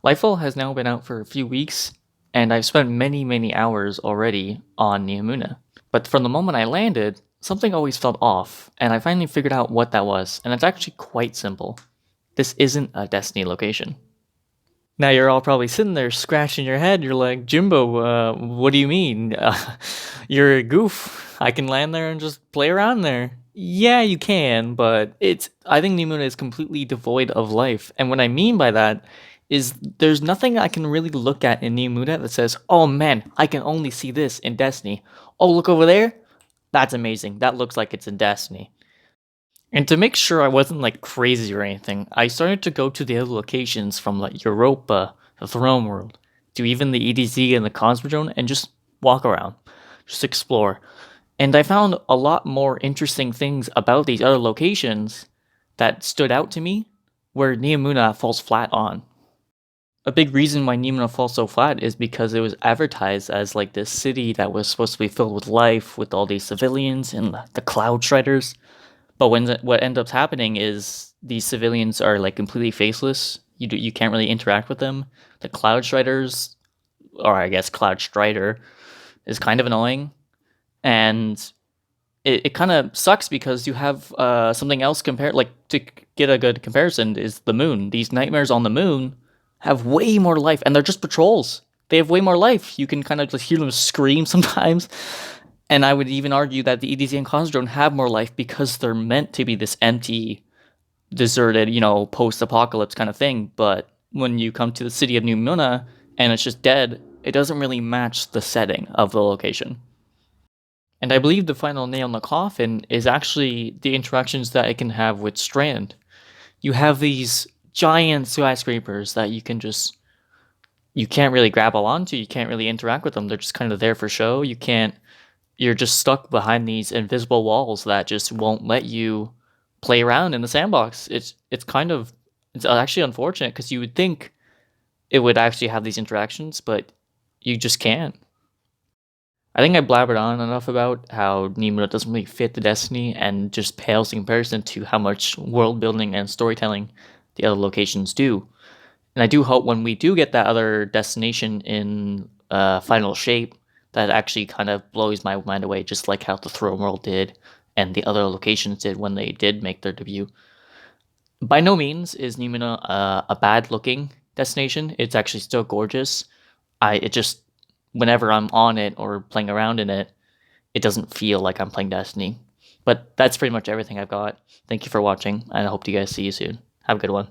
Lightfall has now been out for a few weeks, and I've spent many hours already on Neomuna. But from the moment I landed, something always felt off, and I finally figured out what that was, and it's actually quite simple. This isn't a Destiny location. Now you're all probably sitting there scratching your head. You're like, Jimbo, what do you mean? You're a goof. I can land there and just play around there. Yeah, you can, but I think Neomuna is completely devoid of life. And what I mean by that is there's nothing I can really look at in Neomuna that says, oh man, I can only see this in Destiny. Oh, look over there. That's amazing. That looks like it's in Destiny. And to make sure I wasn't like crazy or anything, I started to go to the other locations from like Europa, the Throne World, to even the EDZ and the Cosmodrome and just walk around, just explore. And I found a lot more interesting things about these other locations that stood out to me where Neomuna falls flat on. A big reason why Neomuna falls so flat is because it was advertised as like this city that was supposed to be filled with life, with all these civilians and the Cloud Striders. But what ends up happening is these civilians are like completely faceless. You can't really interact with them. The Cloud Striders, or I guess Cloud Strider, is kind of annoying, and it kind of sucks because you have something else compared. Like to get a good comparison is the moon. These nightmares on the moon have way more life, and they're just patrols. They have way more life. You can kind of just hear them scream sometimes. And I would even argue that the EDZ and Cosmodrome have more life because they're meant to be this empty, deserted, post-apocalypse kind of thing. But when you come to the city of Neomuna and it's just dead, it doesn't really match the setting of the location. And I believe the final nail in the coffin is actually the interactions that it can have with Strand. You have these giant skyscrapers that you can't really grapple onto, you can't really interact with them. They're just kind of there for show. You're just stuck behind these invisible walls that just won't let you play around in the sandbox. It's actually unfortunate because you would think it would actually have these interactions, but you just can't. I think I blabbered on enough about how Neomuna doesn't really fit the Destiny and just pales in comparison to how much world building and storytelling the other locations do. And I do hope when we do get that other destination in final shape, that actually kind of blows my mind away, just like how the Throne World did and the other locations did when they did make their debut. By no means is Neomuna a bad looking destination. It's actually still gorgeous. Whenever I'm on it or playing around in it, it doesn't feel like I'm playing Destiny. But that's pretty much everything I've got. Thank you for watching, and I hope to guys see you soon. Have a good one.